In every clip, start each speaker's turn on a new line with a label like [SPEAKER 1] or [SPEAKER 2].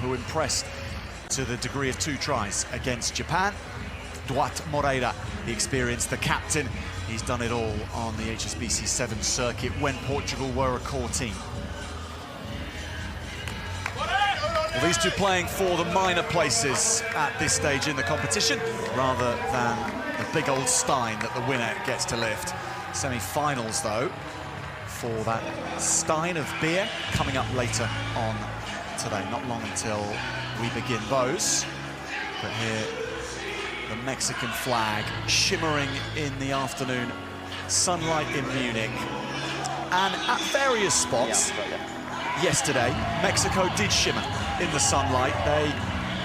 [SPEAKER 1] who impressed to the degree of 2 tries against Japan. Duarte Moreira, the experienced, the captain. He's done it all on the HSBC 7 circuit when Portugal were a core team. Well, these two playing for the minor places at this stage in the competition, rather than the big old stein that the winner gets to lift. Semi-finals, though, for that stein of beer coming up later on today. Not long until we begin those. But here, the Mexican flag shimmering in the afternoon sunlight in Munich. And at various spots yesterday, Mexico did shimmer in the sunlight. They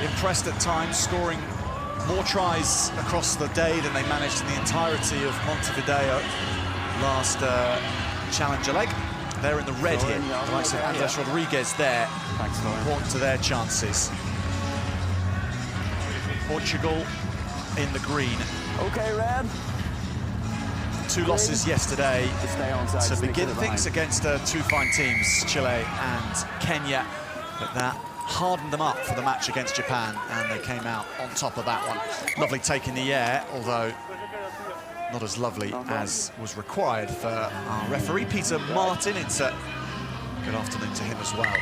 [SPEAKER 1] impressed at times, scoring more tries across the day than they managed in the entirety of Montevideo last challenger leg. They're in the red here, the likes of Andres Rodriguez there, important to their chances. Portugal in the green.
[SPEAKER 2] Okay, Red.
[SPEAKER 1] 2 losses yesterday to begin things against 2 fine teams, Chile and Kenya, but that hardened them up for the match against Japan, and they came out on top of that one. Lovely take in the air, although not as lovely as was required for our referee, Peter Martin. It's a good afternoon to him as well.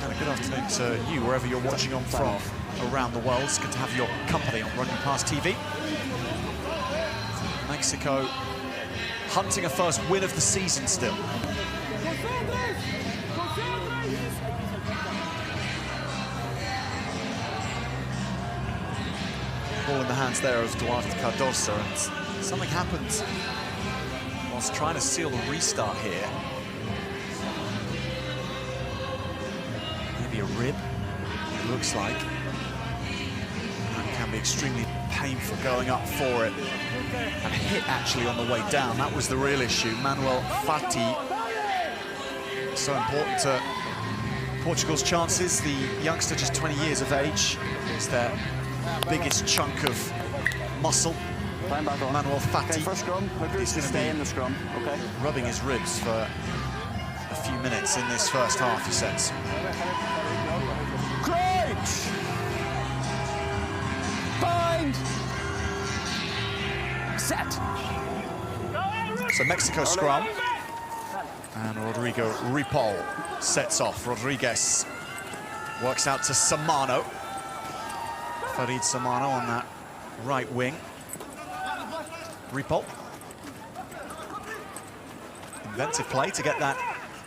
[SPEAKER 1] And a good afternoon to you, wherever you're watching on from around the world. It's good to have your company on Rugby Pass TV. Mexico hunting a first win of the season still. Ball in the hands there of Duarte Cardoso, and something happened whilst trying to seal the restart here. Maybe a rib, it looks like. That can be extremely painful going up for it. And a hit actually on the way down, that was the real issue. Manuel Fati, so important to Portugal's chances. The youngster, just 20 years of age, is their biggest chunk of muscle. Manuel Fati. He's going to be in the scrum, rubbing his ribs for a few minutes in this first half, he says.
[SPEAKER 2] Great! Bind! Set!
[SPEAKER 1] So Mexico scrum. And Rodrigo Ripoll sets off. Rodriguez works out to Samano. Farid Samano on that right wing. Ripoll. Inventive play to get that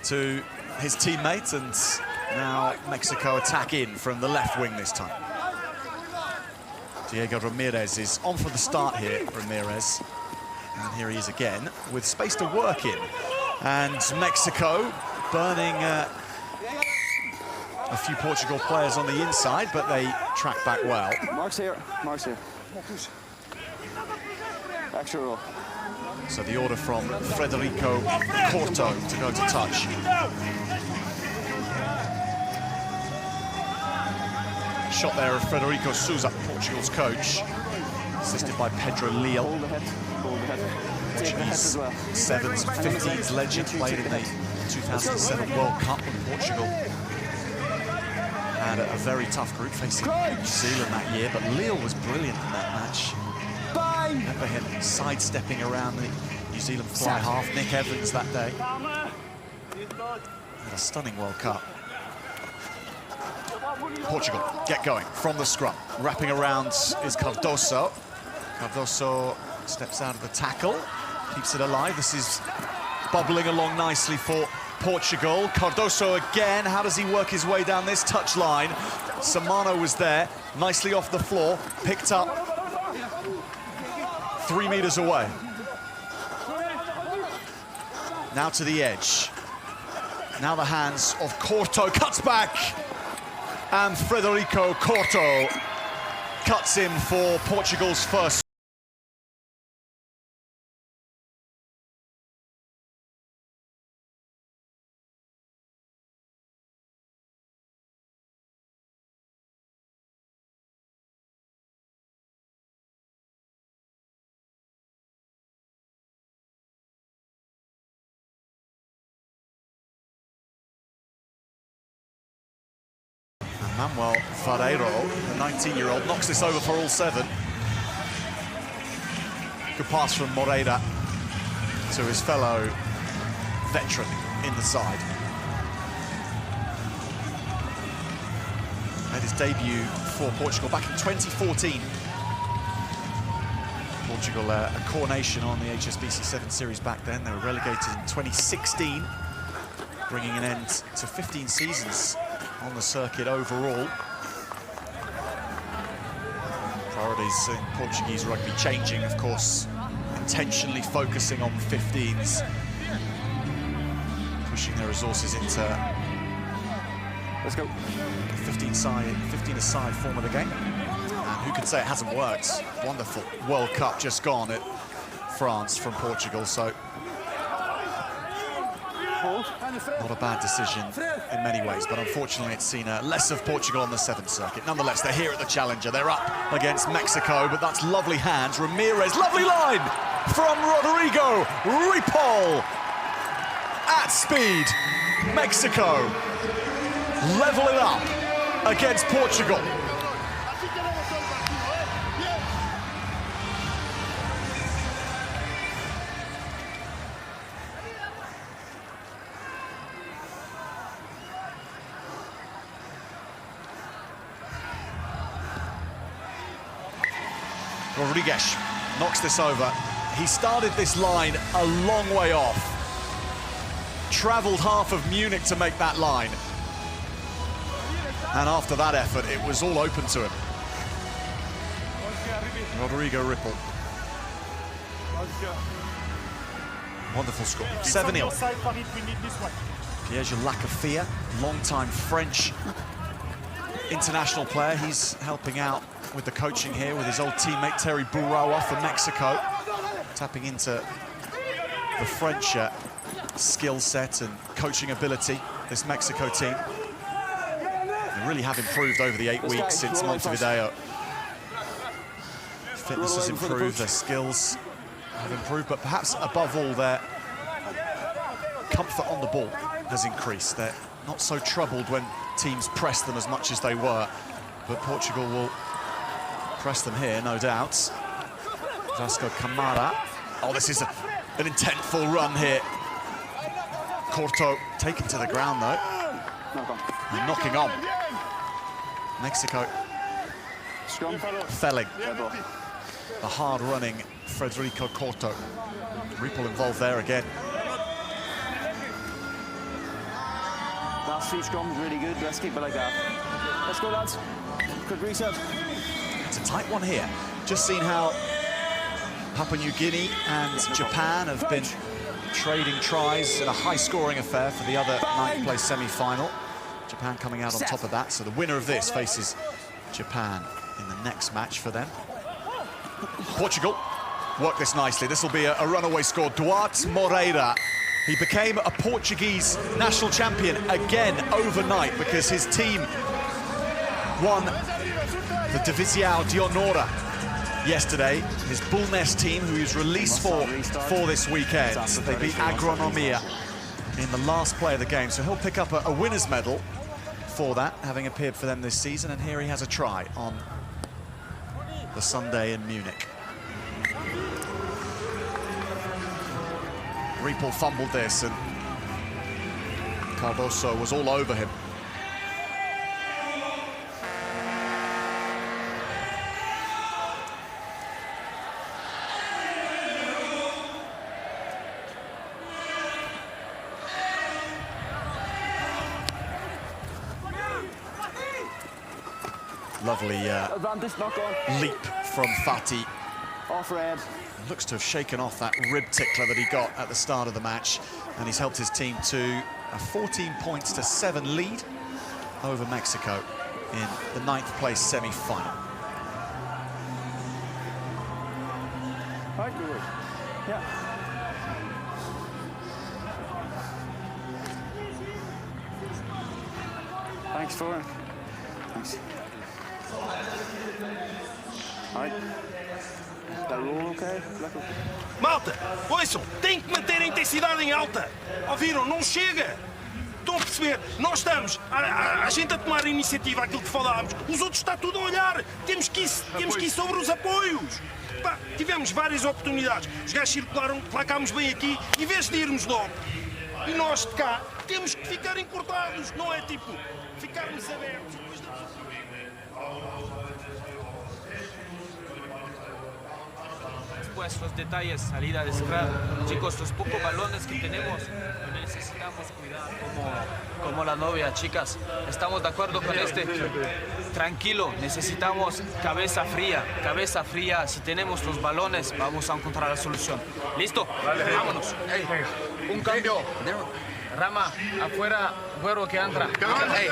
[SPEAKER 1] to his teammate, and now Mexico attack in from the left wing this time. Diego Ramirez is on for the start here, Ramirez. And here he is again, with space to work in. And Mexico burning a few Portugal players on the inside, but they track back well.
[SPEAKER 2] Mark's here, Mark's here. Extra roll.
[SPEAKER 1] So the order from Frederico Corto to go to touch. Shot there of Frederico Sousa, Portugal's coach, assisted by Pedro Leal. Portuguese 7s and 15s legend, played in the 2007 World Cup when Portugal had a very tough group facing New Zealand that year, but Leal was brilliant in that match. Remember him sidestepping around the New Zealand fly half, Nick Evans that day. Had a stunning World Cup. Portugal get going from the scrum. Wrapping around is Cardoso. Cardoso steps out of the tackle, keeps it alive. This is bubbling along nicely for Portugal. Cardoso again, how does he work his way down this touch line? Samano was there, nicely off the floor, picked up 3 meters away. Now to the edge. Now the hands of Corto, cuts back. And Frederico Corto cuts in for Portugal's first. Manuel Vareiro, the 19-year-old, knocks this over for all 7. Good pass from Moreira to his fellow veteran in the side. Made his debut for Portugal back in 2014. Portugal, a coronation on the HSBC 7 Series back then. They were relegated in 2016, bringing an end to 15 seasons on the circuit overall. Priorities in Portuguese rugby changing, of course, intentionally focusing on 15s, pushing their resources into
[SPEAKER 2] Let's go.
[SPEAKER 1] 15-a-side form of the game. And who can say it hasn't worked? Wonderful World Cup just gone at France from Portugal, so not a bad decision in many ways, but unfortunately it's seen less of Portugal on the 7th circuit. Nonetheless, they're here at the Challenger. They're up against Mexico, but that's lovely hands. Ramirez, lovely line from Rodrigo Ripoll. At speed, Mexico level it up against Portugal. Rodriguez knocks this over. He started this line a long way off. Travelled half of Munich to make that line. And after that effort, it was all open to him. Rodrigo Ripoll. Wonderful score. 7-0. Pierre Lacafia, long-time French international player. He's helping out with the coaching here with his old teammate Terry Burawa from Mexico, tapping into the French skill set and coaching ability, this Mexico team. They really have improved over the 8 weeks since Montevideo. Fitness has improved, their skills have improved, but perhaps above all their comfort on the ball has increased. They're not so troubled when teams press them as much as they were, but Portugal will press them here, no doubt. Vasco Camara. Oh, this is an intentful run here. Corto taken to the ground, though. And knocking on. Mexico felling the hard-running Federico Corto. Ripoll involved there again.
[SPEAKER 2] Last 3 scrums really good. Let's keep it like that. Let's go, lads. Good reset.
[SPEAKER 1] It's a tight one here. Just seen how Papua New Guinea and Japan have been trading tries in a high-scoring affair for the other 9th place semi-final. Japan coming out on top of that, so the winner of this faces Japan in the next match for them. Portugal work this nicely. This will be a runaway score. Duarte Moreira. He became a Portuguese national champion again overnight because his team won the Divisão de Honor yesterday. His Bulnes team, who he was released for this weekend. They beat Agronomia in the last play of the game, so he'll pick up a winner's medal for that, having appeared for them this season, and here he has a try on the Sunday in Munich. Ripoll fumbled this, and Cardoso was all over him. Lovely leap from Fati.
[SPEAKER 2] Off red.
[SPEAKER 1] Looks to have shaken off that rib tickler that he got at the start of the match, and he's helped his team to a 14-7 lead over Mexico in the 9th place semi-final.
[SPEAKER 2] Right, good. Yeah. Thanks for it. Thanks. All right. That roll okay?
[SPEAKER 3] Malta, ouçam, tem que manter a intensidade em alta. Ouviram? Não chega. Estão a perceber? Nós estamos, a gente a tomar a iniciativa, aquilo que falámos, os outros está tudo a olhar. Temos que ir sobre os apoios. Pá, tivemos várias oportunidades. Os gajos circularam, placámos bem aqui, em vez de irmos logo. E nós de cá temos que ficar encurtados, não é tipo ficarmos abertos.
[SPEAKER 4] Después los detalles, salida de scrum. Chicos, los pocos balones que tenemos necesitamos cuidar como la novia, chicas. ¿Estamos de acuerdo con este? Tranquilo, necesitamos cabeza fría. Si tenemos los balones, vamos a encontrar la solución. ¿Listo? Vámonos. Hey, un cambio. Rama, afuera, Güero que entra.
[SPEAKER 5] Hey,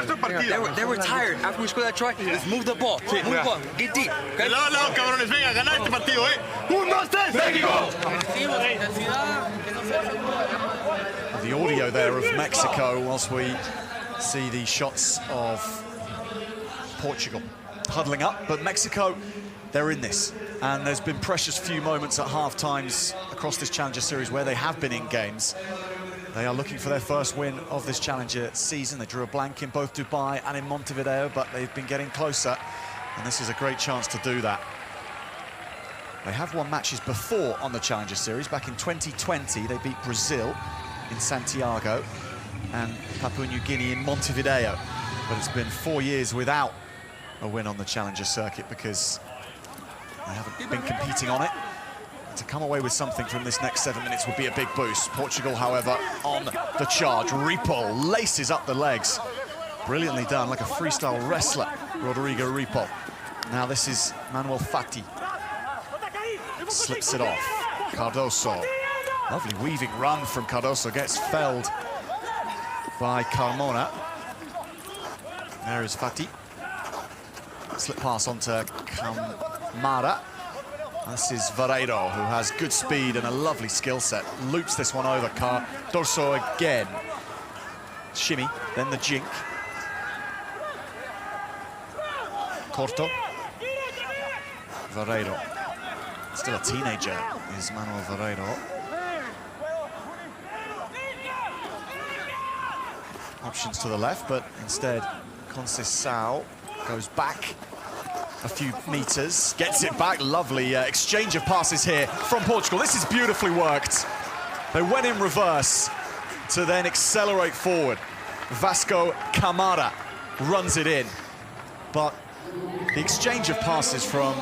[SPEAKER 5] they were tired after we scored that try. Let's move the ball. Move the ball. Get deep. Okay?
[SPEAKER 3] No, cabrones, venga, ganar este partido, ¿eh? 1, 2, 3, México!
[SPEAKER 1] The audio there of Mexico whilst we see the shots of Portugal huddling up, but Mexico, they're in this. And there's been precious few moments at half-times across this Challenger Series where they have been in games. They are looking for their first win of this Challenger season. They drew a blank in both Dubai and in Montevideo, but they've been getting closer, and this is a great chance to do that. They have won matches before on the Challenger Series. Back in 2020, they beat Brazil in Santiago and Papua New Guinea in Montevideo. But it's been 4 years without a win on the Challenger circuit because they haven't been competing on it. To come away with something from this next 7 minutes would be a big boost. Portugal, however, on the charge. Ripoll laces up the legs. Brilliantly done, like a freestyle wrestler, Rodrigo Ripoll. Now this is Manuel Fati. Slips it off. Cardoso. Lovely weaving run from Cardoso. Gets felled by Carmona. There is Fati. Slip pass onto Camara. This is Vareiro, who has good speed and a lovely skill set. Loops this one over. Cardoso again. Shimmy, then the jink. Corto. Vareiro. Still a teenager is Manuel Vareiro. Options to the left, but instead Conceição goes back a few meters, gets it back. Lovely exchange of passes here from Portugal. This is beautifully worked. They went in reverse to then accelerate forward. Vasco Camara runs it in. But the exchange of passes from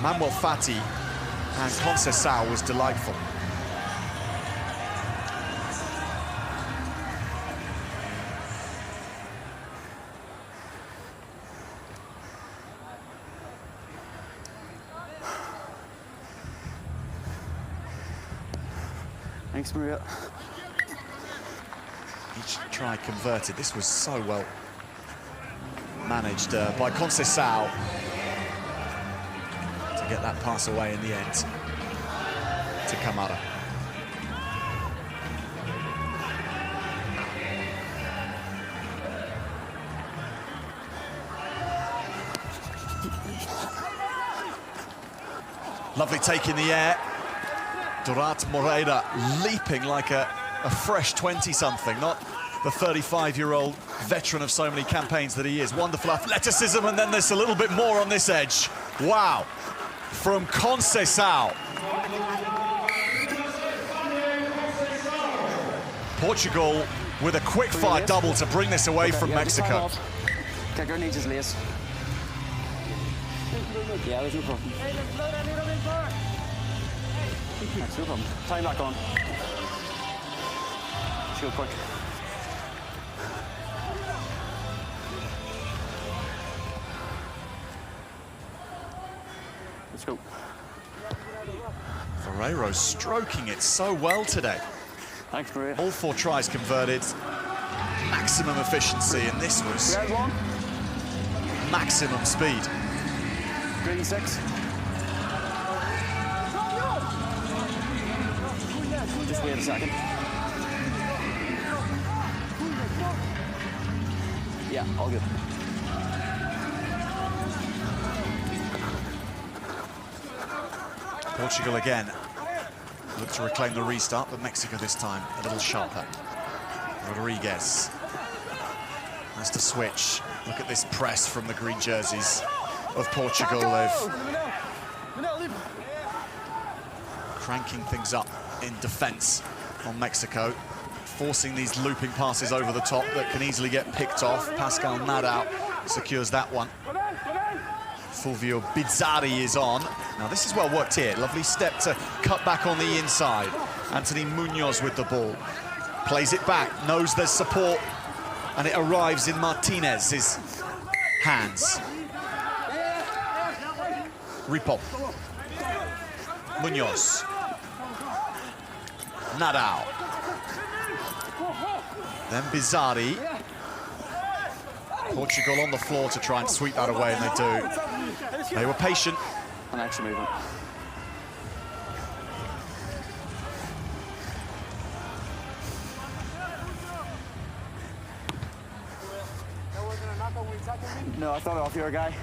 [SPEAKER 1] Manuel Fati and Conceição was delightful.
[SPEAKER 2] Thanks, Maria.
[SPEAKER 1] Each try converted. This was so well managed by Conceição to get that pass away in the end to Camara. Lovely take in the air. Durat Moreira leaping like a fresh 20-something, not the 35-year-old veteran of so many campaigns that he is. Wonderful athleticism, and then there's a little bit more on this edge. Wow, from Conceição. Portugal with a quick-fire double to bring this away from Mexico.
[SPEAKER 2] Kicker needs his lace. Yeah, there's no problem. That's no problem. Time back on. Shield quick. Let's go.
[SPEAKER 1] Vareiro stroking it so well today.
[SPEAKER 2] Thanks, Maria.
[SPEAKER 1] All 4 tries converted. Maximum efficiency, and this was maximum speed.
[SPEAKER 2] Green 6. Just wait a second. Yeah, all good.
[SPEAKER 1] Portugal again look to reclaim the restart, but Mexico this time a little sharper. Rodriguez has to switch. Look at this press from the green jerseys of Portugal. They've cranking things up in defense on Mexico, forcing these looping passes over the top that can easily get picked off. Pascal Nadal secures that one. Fulvio Bizzarri is on. Now this is well worked here. Lovely step to cut back on the inside. Anthony Munoz with the ball. Plays it back, knows there's support, and it arrives in Martinez's hands. Ripoll. Munoz. Nadal. Then Bizzarri. Portugal on the floor to try and sweep that away, and they do. They were patient.
[SPEAKER 2] An extra movement. No, I thought off your guy.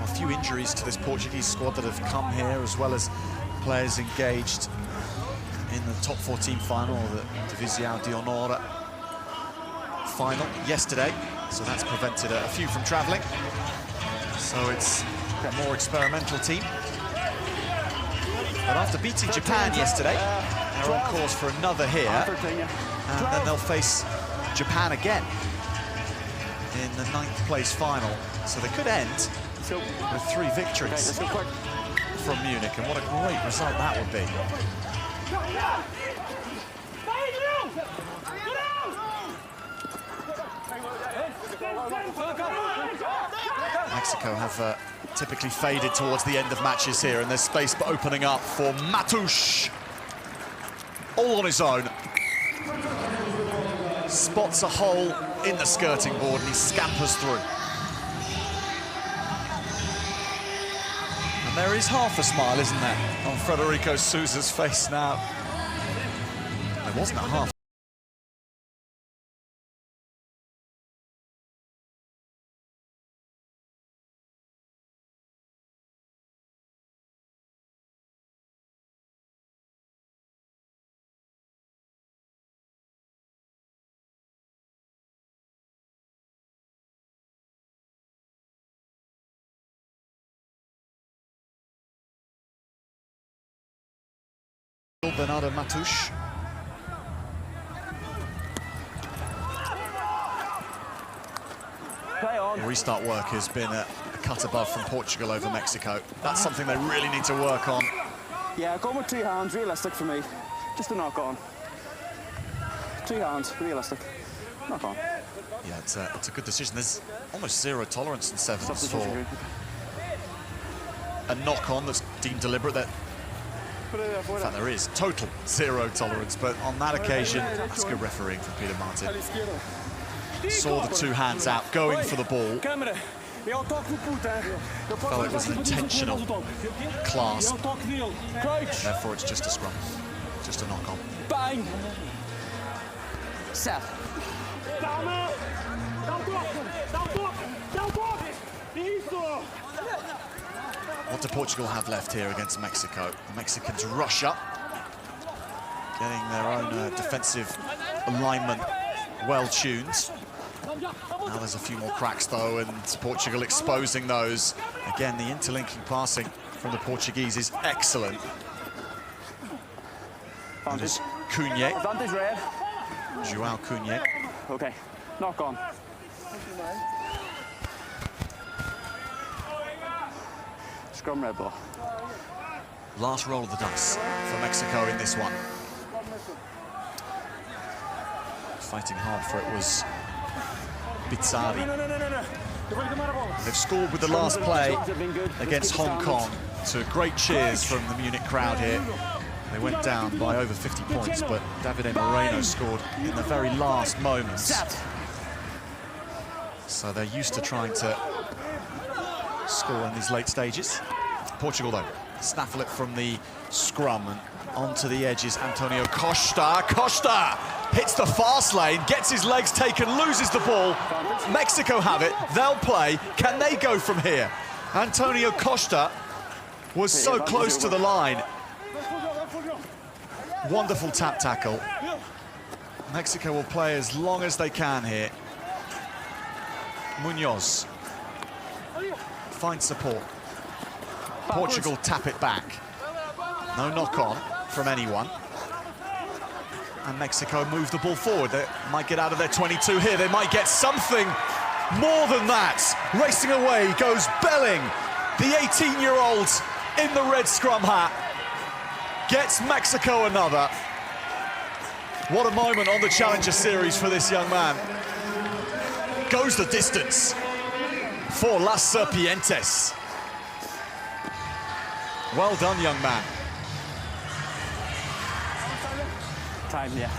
[SPEAKER 1] A few injuries to this Portuguese squad that have come here, as well as players engaged in the top 14 final, the Divisão de Honor final yesterday. So that's prevented a few from travelling. So it's a more experimental team. But after beating Japan yesterday, they're on course for another here. And then they'll face Japan again in the 9th place final. So they could end with 3 victories from Munich, and what a great result that would be. Mexico have typically faded towards the end of matches here, and there's space opening up for Matoush. All on his own. Spots a hole in the skirting board and he scampers through. And there is half a smile, isn't there, on Federico Sousa's face now. There wasn't a half. Bernardo Matoush. The restart work has been a cut above from Portugal over Mexico. That's something they really need to work on.
[SPEAKER 2] Yeah, going with 2 hands, realistic for me. Just a knock on. 2 hands, realistic. Knock on.
[SPEAKER 1] Yeah, it's a good decision. There's almost 0 tolerance in sevens for a knock on that's deemed deliberate. That in fact, there is total 0 tolerance, but on that occasion, that's good refereeing from Peter Martin. Saw the 2 hands out, going for the ball. Felt it was an intentional clasp. Therefore, it's just a scrum, just a knock on.
[SPEAKER 2] Bang! Set.
[SPEAKER 1] What do Portugal have left here against Mexico? The Mexicans rush up, getting their own defensive alignment well tuned. Now there's a few more cracks though, and Portugal exposing those. Again, the interlinking passing from the Portuguese is excellent. There's Cunha.
[SPEAKER 2] Advantage red.
[SPEAKER 1] João Cunha.
[SPEAKER 2] Okay, knock on. Scrum red ball.
[SPEAKER 1] Last roll of the dice for Mexico in this one. Fighting hard for it was Bizzarri. They've scored with the last play against Hong Kong to great cheers from the Munich crowd here. They went down by over 50 points, but Davide Moreno scored in the very last moments. So they're used to trying to score in these late stages. Portugal, though, snaffle it from the scrum, and onto the edges, Antonio Costa. Costa hits the fast lane, gets his legs taken, loses the ball. Mexico have it, they'll play. Can they go from here? Antonio Costa was so close to the line. Wonderful tap tackle. Mexico will play as long as they can here. Munoz finds support. Portugal tap it back. No knock-on from anyone. And Mexico move the ball forward. They might get out of their 22 here. They might get something more than that. Racing away goes Belling, the 18-year-old in the red scrum hat. Gets Mexico another. What a moment on the Challenger Series for this young man. Goes the distance for Las Serpientes. Well done, young man.
[SPEAKER 2] Time, yeah.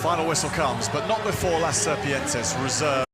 [SPEAKER 1] Final whistle comes, but not before Las Serpientes reserve.